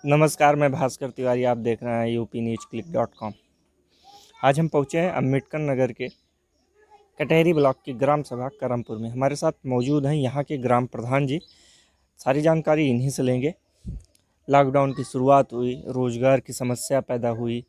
नमस्कार, मैं भास्कर तिवारी। आप देख रहे हैं UPNewsClick.com। आज हम पहुंचे हैं अम्बेडकर नगर के कटहरी ब्लॉक की ग्राम सभा करमपुर में। हमारे साथ मौजूद हैं यहाँ के ग्राम प्रधान जी। सारी जानकारी इन्हीं से लेंगे। लॉकडाउन की शुरुआत हुई, रोज़गार की समस्या पैदा हुई,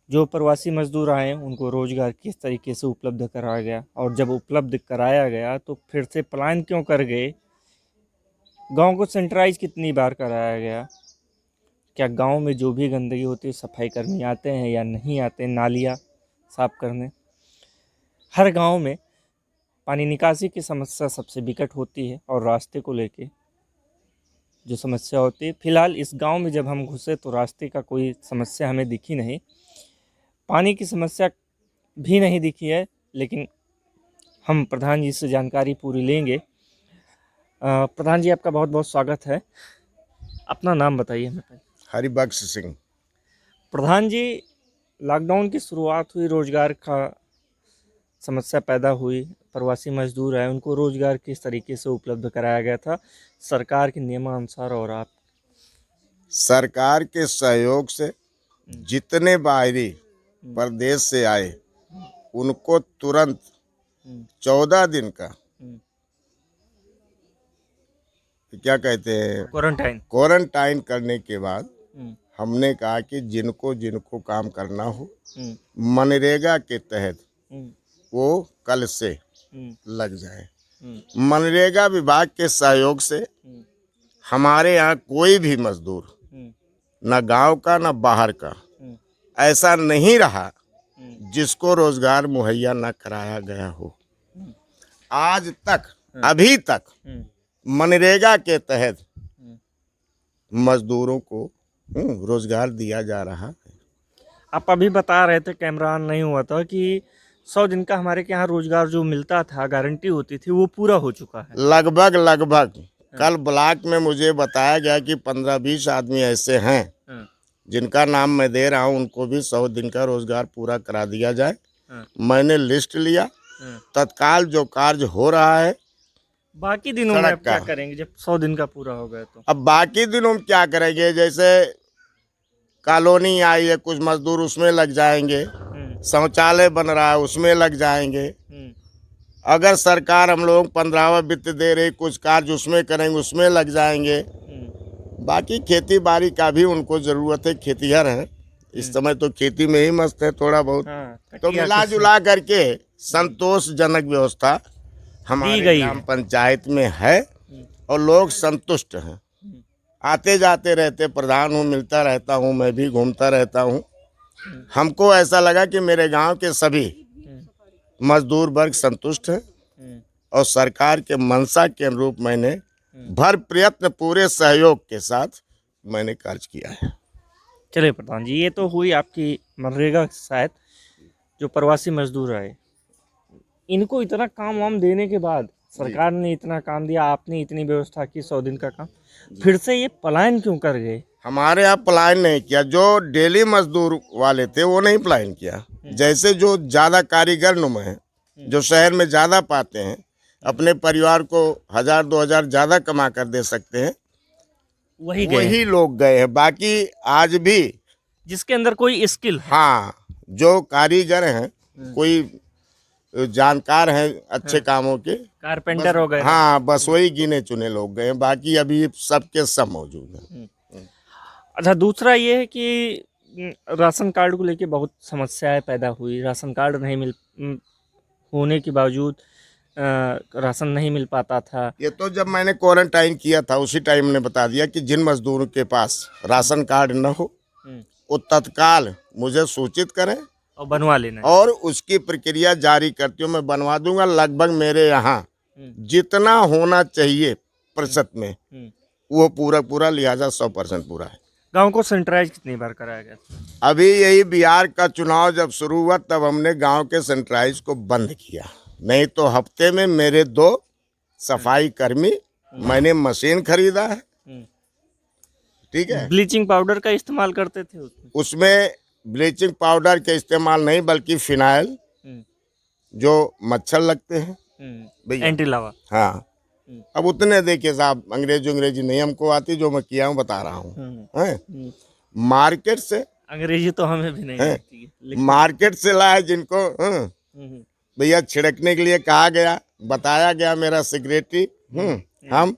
जो प्रवासी मजदूर आए उनको रोज़गार किस तरीके से उपलब्ध कराया गया, और जब उपलब्ध कराया गया तो फिर से पलायन क्यों कर गए, गाँव को सेंट्रलाइज कितनी बार कराया गया, क्या गांव में जो भी गंदगी होती है सफाई कर्मी आते हैं या नहीं आते नालियाँ साफ करने। हर गांव में पानी निकासी की समस्या सबसे विकट होती है, और रास्ते को लेके जो समस्या होती है, फिलहाल इस गांव में जब हम घुसे तो रास्ते का कोई समस्या हमें दिखी नहीं, पानी की समस्या भी नहीं दिखी है। लेकिन हम प्रधान जी से जानकारी पूरी लेंगे। प्रधान जी, आपका बहुत बहुत स्वागत है। अपना नाम बताइए हमें पहले। हरिबख्श सिंह। प्रधान जी, लॉकडाउन की शुरुआत हुई, रोज़गार का समस्या पैदा हुई, प्रवासी मजदूर आए, उनको रोज़गार किस तरीके से उपलब्ध कराया गया था सरकार के नियमानुसार, और आप? सरकार के सहयोग से जितने बाहरी प्रदेश से आए उनको तुरंत 14 दिन का क्या कहते हैं क्वारंटाइन करने के बाद हमने कहा कि जिनको जिनको काम करना हो मनरेगा के तहत वो कल से लग जाए। मनरेगा विभाग के सहयोग से हमारे यहाँ कोई भी मजदूर न गांव का न बाहर का ऐसा नहीं रहा जिसको रोजगार मुहैया न कराया गया हो। आज तक अभी तक मनरेगा के तहत मजदूरों को रोजगार दिया जा रहा है। आप अभी बता रहे थे, कैमरा ऑन नहीं हुआ था, कि 100 दिन का हमारे यहाँ रोजगार जो मिलता था, गारंटी होती थी, वो पूरा हो चुका है लगभग कल ब्लॉक में मुझे बताया गया कि 15-20 आदमी ऐसे हैं जिनका नाम मैं दे रहा हूं, उनको भी 100 दिन का रोजगार पूरा करा दिया जाए। मैंने लिस्ट लिया, तत्काल जो कार्य हो रहा है। बाकी दिनों में आप क्या करेंगे जब 100 दिन का पूरा हो गया तो? अब बाकी दिनों में क्या करेंगे, जैसे कॉलोनी आई है, कुछ मजदूर उसमें लग जाएंगे, शौचालय बन रहा है उसमें लग जाएंगे। अगर सरकार हम लोग 15वां वित्त दे रही, कुछ कार्य उसमें करेंगे, उसमें लग जाएंगे। बाकी खेती बाड़ी का भी उनको जरूरत है, खेतीहर है इस समय, तो खेती में ही मस्त है थोड़ा बहुत। तो मिला जुला करके संतोषजनक व्यवस्था हमारे ग्राम पंचायत में है और लोग संतुष्ट हैं। आते जाते रहते, प्रधान हूँ, मिलता रहता हूँ, मैं भी घूमता रहता हूँ। हमको ऐसा लगा कि मेरे गांव के सभी मजदूर वर्ग संतुष्ट है और सरकार के मंशा के अनुरूप मैंने भर प्रयत्न पूरे सहयोग के साथ मैंने कार्य किया है। चलिए प्रधान जी, ये तो हुई आपकी मनरेगा शायद जो प्रवासी मजदूर आए, इनको इतना काम वाम देने के बाद सरकार ने इतना काम दिया, आपने इतनी व्यवस्था की, 100 दिन का काम, फिर से ये पलायन क्यों कर गए? हमारे यहाँ पलायन नहीं किया, जो डेली मजदूर वाले थे वो नहीं पलायन किया। जैसे जो ज्यादा कारीगर नुमा है, जो शहर में ज्यादा पाते हैं, अपने परिवार को 1000-2000 ज्यादा कमा कर दे सकते हैं, वही लोग गए हैं। बाकी आज भी जिसके अंदर कोई स्किल है, हाँ, जो कारीगर हैं, कोई जानकार हैं अच्छे कामों के, कारपेंटर हो गए, हाँ, बस वही गिने चुने लोग गए। बाकी अभी सबके सब मौजूद हैं। अच्छा, दूसरा ये है कि राशन कार्ड को लेके बहुत समस्याएं पैदा हुई। राशन कार्ड नहीं मिल होने के बावजूद राशन नहीं मिल पाता था। ये तो जब मैंने क्वारंटाइन किया था उसी टाइम ने बता दिया कि जिन मजदूरों के पास राशन कार्ड न हो वो तत्काल मुझे सूचित करें और बनवा लेना, और उसकी प्रक्रिया जारी करती हूँ, मैं बनवा दूंगा। लगभग मेरे यहाँ जितना होना चाहिए प्रतिशत में वो पूरा लिहाजा 100% पूरा है। गांव को सेंट्रलाइज कितनी बार कराया गया? अभी यही बिहार का चुनाव जब शुरू हुआ तब हमने गांव के सेंट्रलाइज को बंद किया, नहीं तो हफ्ते में मेरे 2 सफाई कर्मी, मैंने मशीन खरीदा है। ठीक है, ब्लीचिंग पाउडर का इस्तेमाल करते थे उसमें ब्लीचिंग पाउडर के इस्तेमाल नहीं बल्कि फिनाइल, जो मच्छर लगते हैं एंटी लावा, हाँ, अब उतने देखिए साहब, अंग्रेजी नहीं हमको आती, जो मैं किया हूँ बता रहा हूँ। हैं? मार्केट से, अंग्रेजी तो हमें भी नहीं आती है, लेकिन मार्केट से लाए जिनको भैया छिड़कने के लिए कहा गया, बताया गया मेरा सेक्रेटरी। हम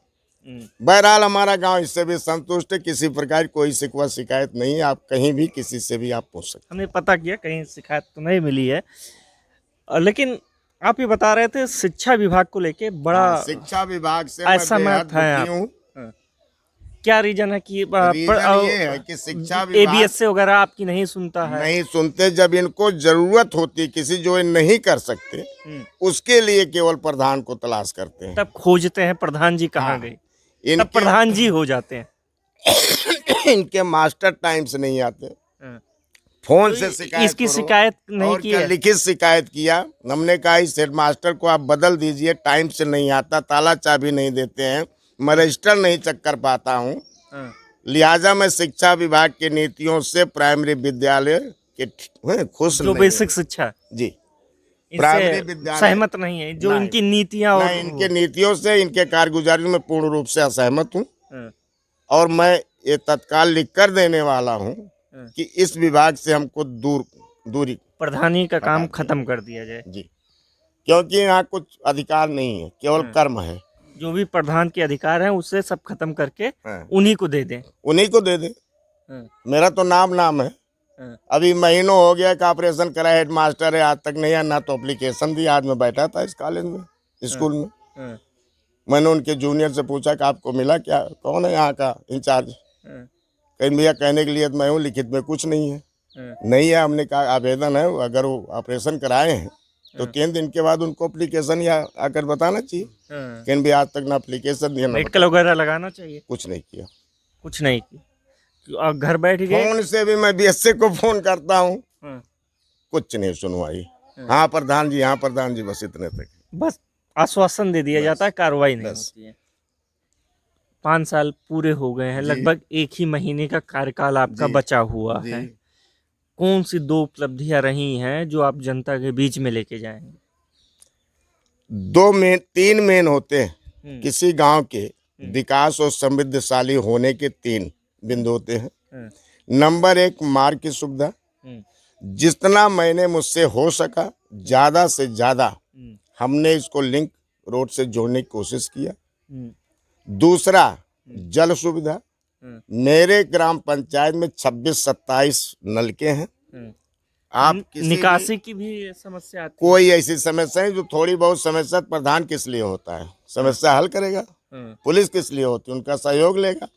बहरहाल हमारा गांव इससे भी संतुष्ट है, किसी प्रकार की कोई शिकवा शिकायत नहीं है। आप कहीं भी किसी से भी आप पूछ सकते हमने पता किया, कहीं शिकायत तो नहीं मिली है। लेकिन आप ये बता रहे थे शिक्षा विभाग को लेके बड़ा शिक्षा विभाग से मैं असहमत बेहद है दुखी हूँ। क्या रीजन है कि रीजन ये है कि शिक्षा विभाग ABS वगैरह आपकी नहीं सुनता है? नहीं सुनते। जब इनको जरूरत होती किसी, जो ये नहीं कर सकते, उसके लिए केवल प्रधान को तलाश करते हैं। तब खोजते हैं प्रधान जी कहाँ गए, तब प्रधान जी हो जाते हैं। इनके मास्टर टाइम से नहीं आते। फोन से शिकायत इसकी करो। शिकायत नहीं और की क्या है? लिखित शिकायत किया। हमने कहा इस हेडमास्टर को आप बदल दीजिए, टाइम से नहीं आता, ताला चाबी नहीं देते हैं, मैं रजिस्टर नहीं चेक कर पाता हूँ। लिहाजा मैं शिक्षा विभाग की नीतियों से प्राइमरी विद्यालय के खुश जो नहीं बेसिक शिक्षा जी इससे सहमत नहीं है, जो इनकी नीतियां और इनके नीतियों से, इनके कारगुजारी में पूर्ण रूप से असहमत हूँ। और मैं ये तत्काल लिख कर देने वाला हूँ कि इस विभाग से हमको दूरी प्रधानी का काम खत्म कर दिया जाए जी, क्योंकि यहाँ कुछ अधिकार नहीं है, केवल कर्म है। जो भी प्रधान के अधिकार हैं उससे सब खत्म करके उन्हीं को दे दें। उन्हीं को दे दें। मेरा तो नाम है। अभी महीनों हो गया कि ऑपरेशन करा, हेडमास्टर है, आज तक नहीं आया, ना तो एप्लीकेशन दी। आज मैं बैठा था इस कॉलेज में, स्कूल में। मैंने उनके जूनियर से पूछा कि आपको मिला क्या, कौन है यहाँ का इंचार्ज? कहीं भैया कहने के लिए मैं हूँ, लिखित में कुछ नहीं है। नहीं है। हमने कहा आवेदन है, अगर वो ऑपरेशन कराए हैं तो 3 दिन के बाद उनको एप्लीकेशन या आकर बताना चाहिए। कहीं भी आज तक ना एप्लीकेशन दिया, मेडिकल वगैरह लगाना चाहिए। कुछ नहीं किया, कुछ नहीं किया। घर बैठ गए। फोन से भी मैं BSC को फोन करता हूँ, कुछ नहीं सुनवाई। हाँ प्रधान जी, हाँ प्रधान जी, बस इतने तक। बस आश्वासन दे दिया जाता है, कार्रवाई नहीं होती है। 5 साल पूरे हो गए हैं, लगभग 1 ही महीने का कार्यकाल आपका बचा हुआ है। कौन सी 2 उपलब्धियां रही हैं जो आप जनता के बीच में लेके जाएंगे? 3 मेन होते हैं किसी गांव के विकास और समृद्धशाली होने के। 3 बिंदु होते हैं। नंबर 1, मार्ग की सुविधा। जितना मैंने मुझसे हो सका ज्यादा से ज्यादा हमने इसको लिंक रोड से जोड़ने की कोशिश किया। दूसरा, जल सुविधा। मेरे ग्राम पंचायत में 26-27 नलके हैं। आप निकासी की भी समस्या आती है? कोई ऐसी समस्या है जो थोड़ी बहुत समस्या प्रधान किस लिए होता है, समस्या हल करेगा। पुलिस किस लिए होती है, उनका सहयोग लेगा।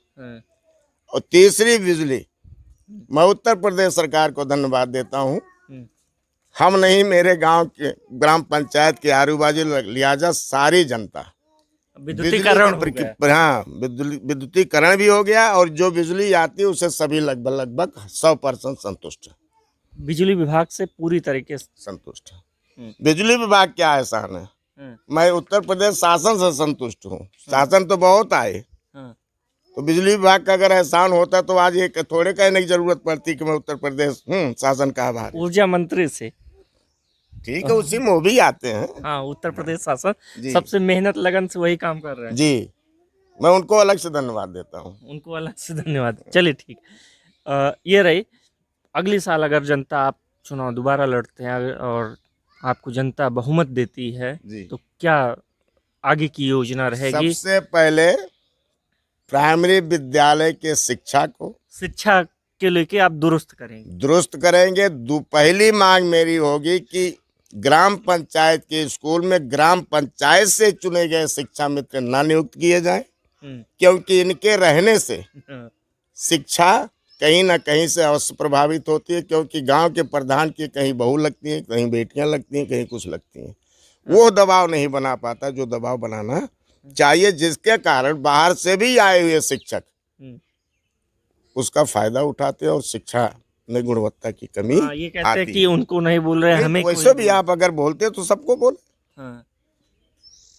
और तीसरी, बिजली। मैं उत्तर प्रदेश सरकार को धन्यवाद देता हूँ। हम नहीं, मेरे गांव के ग्राम पंचायत के आरूबाजू लिहाजा सारी जनता विद्युतीकरण हो गया। हाँ, विद्युतीकरण भी हो गया। और जो बिजली आती है उसे सभी लगभग 100% संतुष्ट है। बिजली विभाग से पूरी तरीके से संतुष्ट है। बिजली विभाग क्या एहसान है। मैं उत्तर प्रदेश शासन से संतुष्ट हूँ। शासन तो बहुत आए, तो बिजली विभाग का अगर एहसान होता तो आज ये थोड़े कहने की जरूरत पड़ती कि मैं उत्तर प्रदेश शासन का आभार। ऊर्जा मंत्री से ठीक है, उसी में वो भी आते हैं। हाँ, उत्तर प्रदेश शासन सबसे मेहनत लगन से वही काम कर रहे हैं जी। मैं उनको अलग से धन्यवाद देता हूँ। उनको अलग से धन्यवाद। चलिए ठीक। ये रही, अगली साल अगर जनता, आप चुनाव दोबारा लड़ते हैं और आपको जनता बहुमत देती है तो क्या आगे की योजना रहेगी? सबसे पहले प्राइमरी विद्यालय के शिक्षा के लेके आप दुरुस्त करेंगे। पहली मांग मेरी होगी कि ग्राम पंचायत के स्कूल में ग्राम पंचायत से चुने गए शिक्षा मित्र ना नियुक्त किए जाएं, क्योंकि इनके रहने से शिक्षा कहीं ना कहीं से अवश्य प्रभावित होती है। क्योंकि गांव के प्रधान की कहीं बहू लगती है, कहीं बेटियां लगती हैं, कहीं कुछ लगती हैं। वो दबाव नहीं बना पाता जो दबाव बनाना चाहिए, जिसके कारण बाहर से भी आए हुए शिक्षक उसका फायदा उठाते हैं और शिक्षा में गुणवत्ता की कमी ये कहते हैं कि उनको नहीं बोल रहे, हमें वैसे भी आप अगर बोलते तो सबको बोले।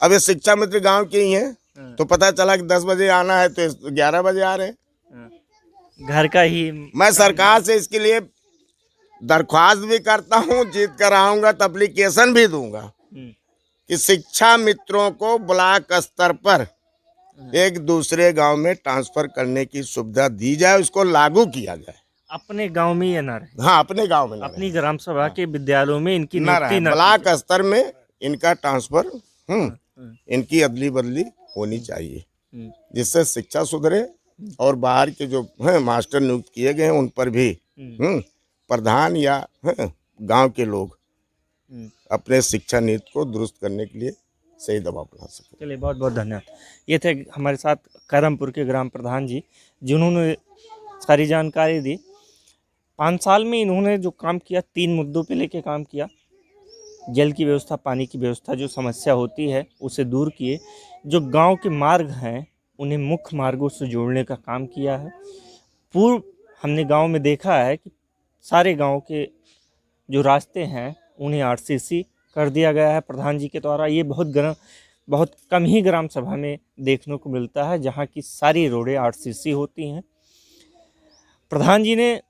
अब ये शिक्षा मित्र गांव के ही हैं, तो पता चला कि 10 बजे आना है तो 11 बजे आ रहे हैं। घर का ही। मैं सरकार से इसके लिए दरख्वास्त भी करता हूँ, जीत कर आऊंगा तो एप्लीकेशन भी दूंगा कि शिक्षा मित्रों को ब्लॉक स्तर पर एक दूसरे गांव में ट्रांसफर करने की सुविधा दी जाए, उसको लागू किया जाए। अपने गांव में ये ना रहे, हाँ, अपने गांव में ना अपनी ग्राम सभा के विद्यालयों में इनकी ना नियुक्ति रहे, ना ब्लॉक स्तर में इनका ट्रांसफर हम्म, इनकी अदली बदली होनी चाहिए, हम्म, जिससे शिक्षा सुधरे और बाहर के जो हैं मास्टर नियुक्त किए गए हैं उन पर भी प्रधान या गांव के लोग अपने शिक्षा नीति को दुरुस्त करने के लिए सही दबाव बना सके। चलिए, बहुत बहुत धन्यवाद। ये थे हमारे साथ करमपुर के ग्राम प्रधान जी, जिन्होंने सारी जानकारी दी। 5 साल में इन्होंने जो काम किया, 3 मुद्दों पे लेके काम किया। जल की व्यवस्था, पानी की व्यवस्था, जो समस्या होती है उसे दूर किए। जो गांव के मार्ग हैं उन्हें मुख्य मार्गों से जोड़ने का काम किया है। पूर्व हमने गांव में देखा है कि सारे गांव के जो रास्ते हैं उन्हें आरसीसी कर दिया गया है प्रधान जी के द्वारा। ये बहुत कम ही ग्राम सभा में देखने को मिलता है जहां की सारी रोडें आरसीसी होती हैं। प्रधान जी ने,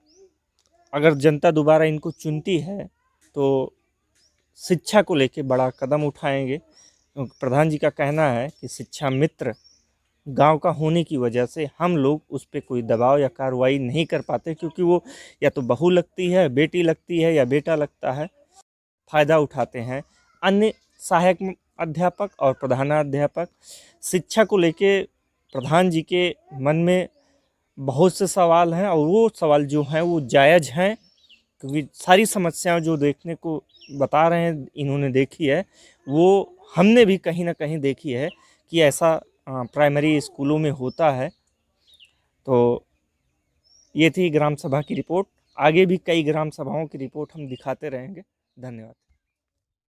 अगर जनता दोबारा इनको चुनती है तो शिक्षा को लेके बड़ा कदम उठाएंगे। क्योंकि प्रधान जी का कहना है कि शिक्षा मित्र गांव का होने की वजह से हम लोग उस पर कोई दबाव या कार्रवाई नहीं कर पाते, क्योंकि वो या तो बहू लगती है, बेटी लगती है या बेटा लगता है। फ़ायदा उठाते हैं अन्य सहायक अध्यापक और प्रधानाध्यापक। शिक्षा को लेके प्रधान जी के मन में बहुत से सवाल हैं और वो सवाल जो हैं वो जायज़ हैं, क्योंकि सारी समस्याएं जो देखने को बता रहे हैं इन्होंने देखी है, वो हमने भी कहीं ना कहीं देखी है कि ऐसा प्राइमरी स्कूलों में होता है। तो ये थी ग्राम सभा की रिपोर्ट। आगे भी कई ग्राम सभाओं की रिपोर्ट हम दिखाते रहेंगे। धन्यवाद।